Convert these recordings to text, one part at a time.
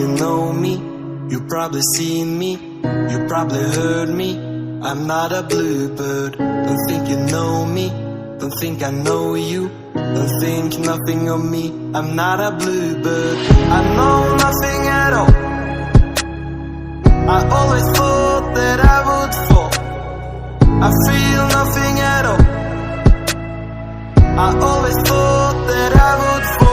probably know me, you probably seen me, you probably heard me. I'm not a bluebird. Don't think you know me, don't think I know you, don't think nothing of me. I'm not a bluebird. I know nothing at all. I always thought that I would fall. I feel nothing at all. I always thought that I would fall.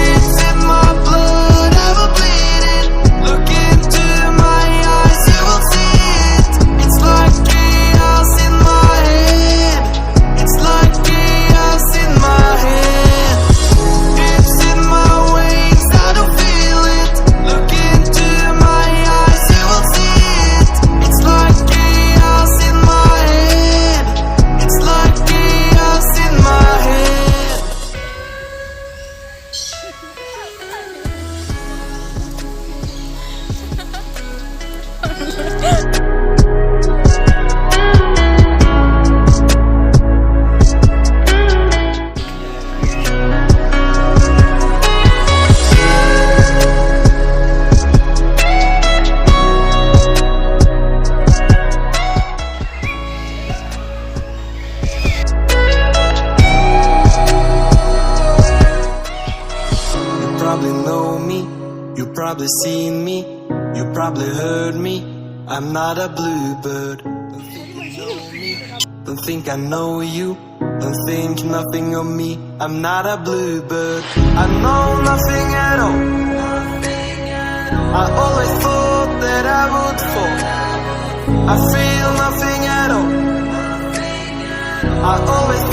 It's in my blood, I will bleed it. Look into my eyes, you will see it. It's like chaos in my head. It's like chaos in my head. It's in my veins, I don't feel it. Look into my eyes, you will see it. It's like chaos in my head. It's like chaos in my head. You probably know me, you probably seen me, you probably heard me. I'm not a bluebird. Don't think you know me, don't think I know you, don't think nothing of me. I'm not a bluebird. I know nothing at all. I always thought that I would fall. I feel nothing at all. I always